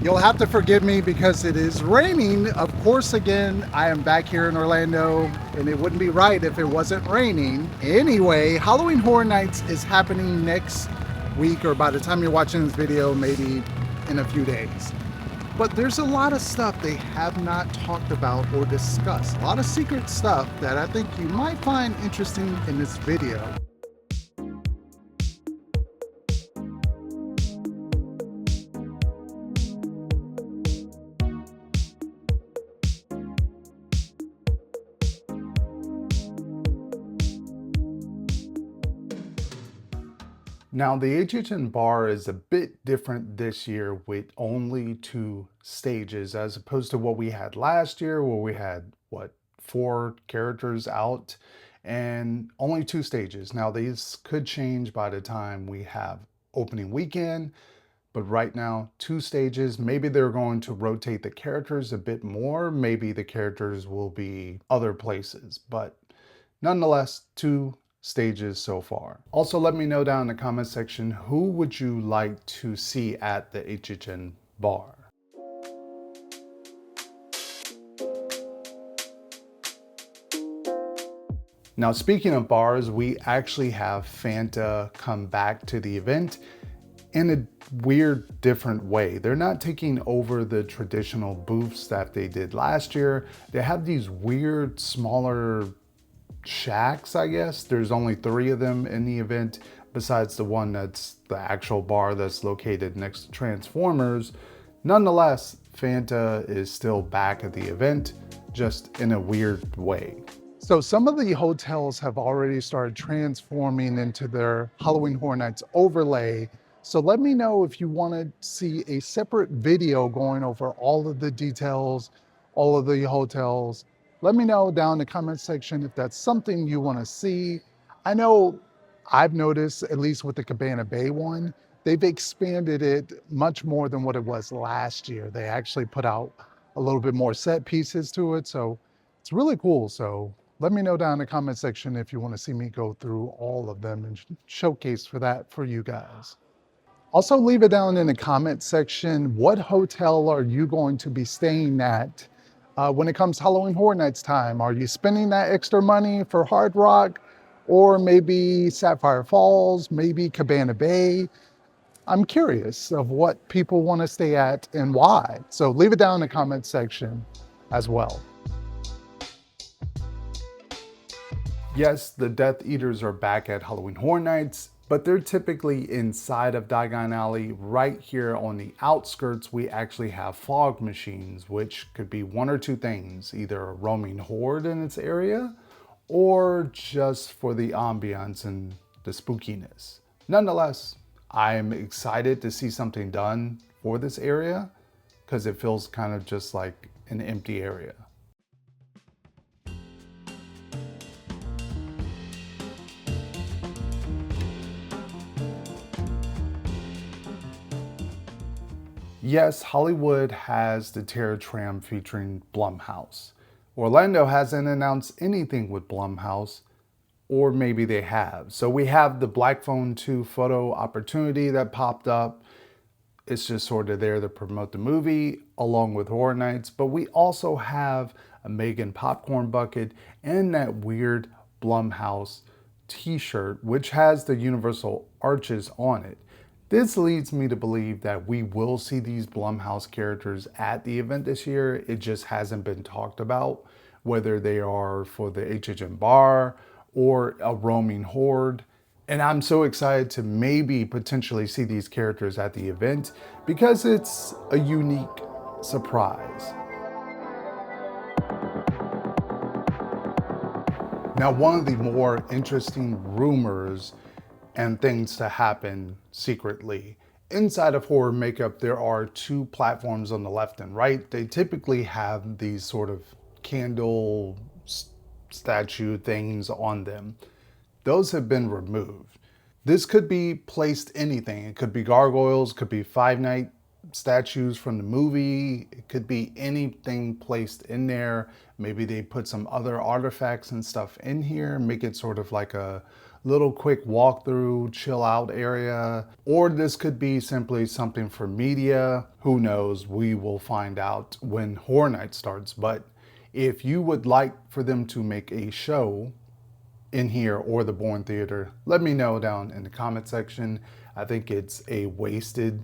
You'll have to forgive me because it is raining. Of course, again, I am back here in Orlando, and it wouldn't be right if it wasn't raining. Anyway, Halloween Horror Nights is happening next week, or by the time you're watching this video, maybe in a few days. But there's a lot of stuff they have not talked about or discussed. A lot of secret stuff that I think you might find interesting in this video. Now, the HHN bar is a bit different this year with only 2 stages as opposed to what we had last year where we had, what, 4 characters out and only 2 stages. Now, these could change by the time we have opening weekend, but right now, 2 stages. Maybe they're going to rotate the characters a bit more. Maybe the characters will be other places, but nonetheless, 2 stages so far. Also, let me know down in the comment section, who would you like to see at the HHN bar? Now, speaking of bars, we actually have Fanta come back to the event in a weird, different way. They're not taking over the traditional booths that they did last year. They have these weird, smaller shacks, I guess. There's only 3 of them in the event, besides the one that's the actual bar that's located next to Transformers. Nonetheless, Fanta is still back at the event, just in a weird way. So some of the hotels have already started transforming into their Halloween Horror Nights overlay. So let me know if you want to see a separate video going over all of the details, all of the hotels. Let me know down in the comment section if that's something you want to see. I know I've noticed, at least with the Cabana Bay one, they've expanded it much more than what it was last year. They actually put out a little bit more set pieces to it. So it's really cool. So let me know down in the comment section if you want to see me go through all of them and showcase for that for you guys. Also, leave it down in the comment section. What hotel are you going to be staying at when it comes Halloween Horror Nights time? Are you spending that extra money for Hard Rock or maybe Sapphire Falls, maybe Cabana Bay? I'm curious of what people want to stay at and why. So leave it down in the comment section as well. Yes, the Death Eaters are back at Halloween Horror Nights, but they're typically inside of Diagon Alley. Right here on the outskirts, we actually have fog machines, which could be one or two things, either a roaming horde in its area, or just for the ambiance and the spookiness. Nonetheless, I'm excited to see something done for this area because it feels kind of just like an empty area. Yes, Hollywood has the Terror Tram featuring Blumhouse. Orlando hasn't announced anything with Blumhouse, or maybe they have. So we have the Black Phone 2 photo opportunity that popped up. It's just sort of there to promote the movie along with Horror Nights. But we also have a Megan popcorn bucket and that weird Blumhouse t-shirt, which has the Universal arches on it. This leads me to believe that we will see these Blumhouse characters at the event this year. It just hasn't been talked about, whether they are for the HHN bar or a roaming horde. And I'm so excited to maybe potentially see these characters at the event because it's a unique surprise. Now, one of the more interesting rumors and things to happen secretly. Inside of horror makeup, there are 2 platforms on the left and right. They typically have these sort of candle statue things on them. Those have been removed. This could be placed anything. It could be gargoyles, could be Five Night statues from the movie. It could be anything placed in there. Maybe they put some other artifacts and stuff in here, make it sort of like a little quick walkthrough, chill out area, or this could be simply something for media. Who knows? We will find out when Horror Nights starts. But if you would like for them to make a show in here or the Bourne Theater, let me know down in the comment section. I think it's a wasted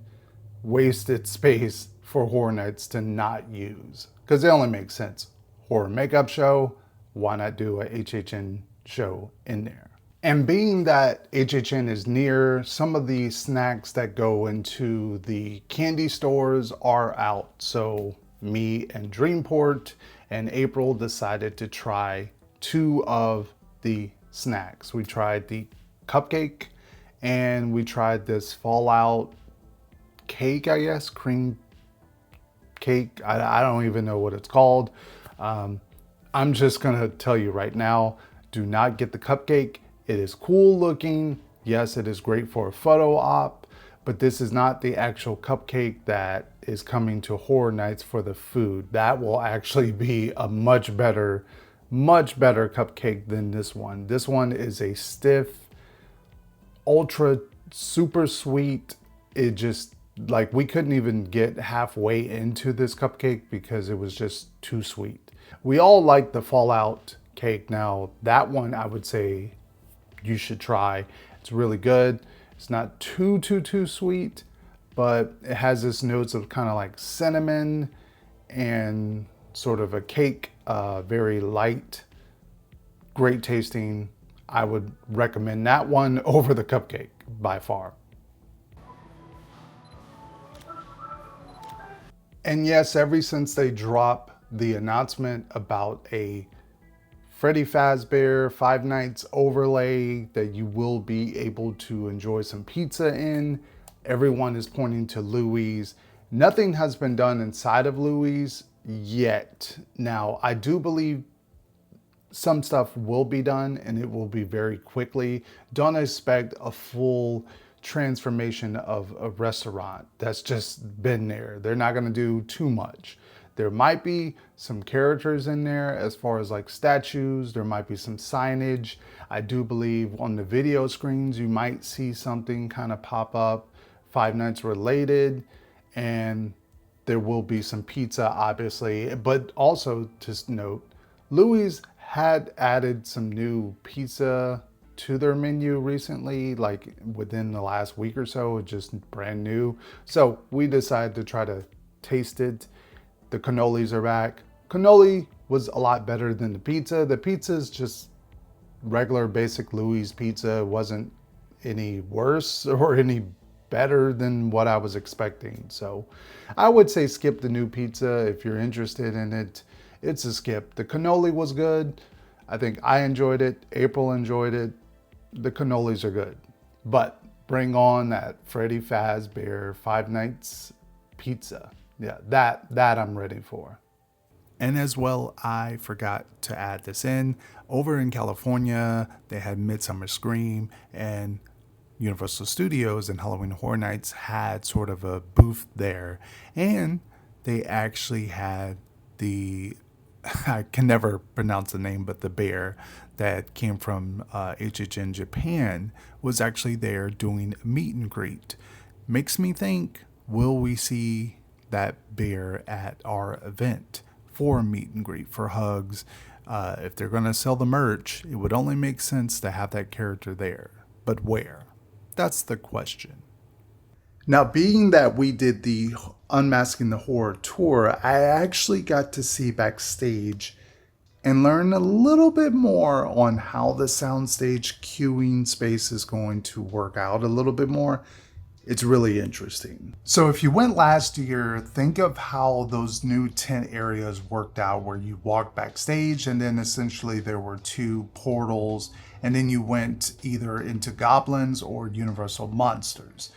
space for Horror Nights to not use, because it only makes sense. Horror makeup show, why not do a HHN show in there? And being that HHN is near, some of the snacks that go into the candy stores are out. So me and Dreamport and April decided to try 2 of the snacks. We tried the cupcake and we tried this Fallout cake, I guess, cream cake. I don't even know what it's called. I'm just gonna tell you right now, do not get the cupcake. It is cool looking. Yes, it is great for a photo op, but this is not the actual cupcake that is coming to Horror Nights for the food. That will actually be a much better cupcake than this one. This one is a stiff, ultra super sweet. It just, like, we couldn't even get halfway into this cupcake because it was just too sweet. We all like the Fallout cake. Now that one I would say you should try. It's really good. It's not too sweet, but it has this notes of kind of like cinnamon and sort of a cake, very light, great tasting. I would recommend that one over the cupcake by far. And yes, ever since they dropped the announcement about a Freddy Fazbear Five Nights overlay that you will be able to enjoy some pizza in, everyone is pointing to Louis. Nothing has been done inside of Louis yet. Now, I do believe some stuff will be done and it will be very quickly. Don't expect a full transformation of a restaurant that's just been there. They're not gonna do too much. There might be some characters in there as far as like statues. There might be some signage. I do believe on the video screens, you might see something kind of pop up, Five Nights related, and there will be some pizza, obviously. But also to note, Louis had added some new pizza to their menu recently, like within the last week or so, just brand new. So we decided to try to taste it. The cannolis are back. Cannoli was a lot better than the pizza. The pizza is just regular basic Louis pizza. It wasn't any worse or any better than what I was expecting. So I would say skip the new pizza if you're interested in it. It's a skip. The cannoli was good. I think I enjoyed it. April enjoyed it. The cannolis are good. But bring on that Freddy Fazbear Five Nights pizza. Yeah, that I'm ready for. And as well, I forgot to add this in. Over in California, they had Midsummer Scream, and Universal Studios and Halloween Horror Nights had sort of a booth there. And they actually had the, I can never pronounce the name, but the bear that came from HHN Japan was actually there doing a meet and greet. Makes me think, will we see that bear at our event for a meet and greet, for hugs? If they're going to sell the merch, it would only make sense to have that character there. But where? That's the question. Now, being that we did the Unmasking the Horror tour, I actually got to see backstage and learn a little bit more on how the soundstage queuing space is going to work out a little bit more. It's really interesting. So if you went last year, think of how those new tent areas worked out, where you walked backstage and then essentially there were 2 portals, and then you went either into Goblins or Universal Monsters.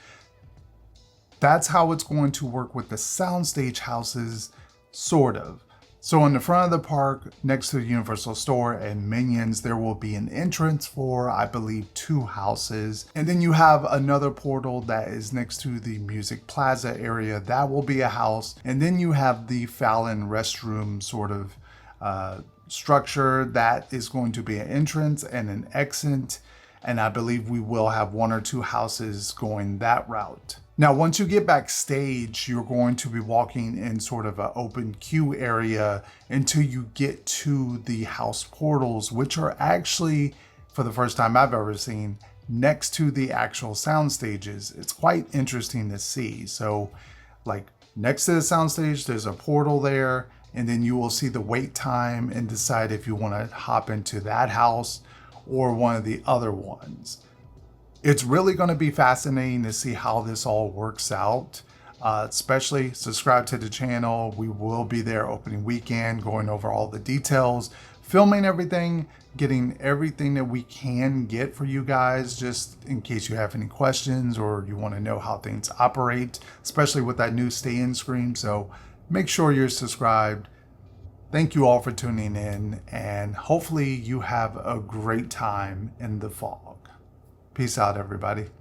That's how it's going to work with the soundstage houses, sort of. So in the front of the park, next to the Universal Store and Minions, there will be an entrance for, I believe, 2 houses. And then you have another portal that is next to the Music Plaza area. That will be a house. And then you have the Fallon restroom sort of structure. That is going to be an entrance and an exit. and I believe we will have 1 or 2 houses going that route. Now, once you get backstage, you're going to be walking in sort of an open queue area until you get to the house portals, which are actually, for the first time I've ever seen, next to the actual sound stages. It's quite interesting to see. So like next to the sound stage, there's a portal there, and then you will see the wait time and decide if you want to hop into that house or one of the other ones. It's really going to be fascinating to see how this all works out. Especially subscribe to the channel. We will be there opening weekend, going over all the details, filming everything, getting everything that we can get for you guys, just in case you have any questions or you want to know how things operate, especially with that new stay-in screen. So make sure you're subscribed. Thank you all for tuning in, and hopefully you have a great time in the fog. Peace out, everybody.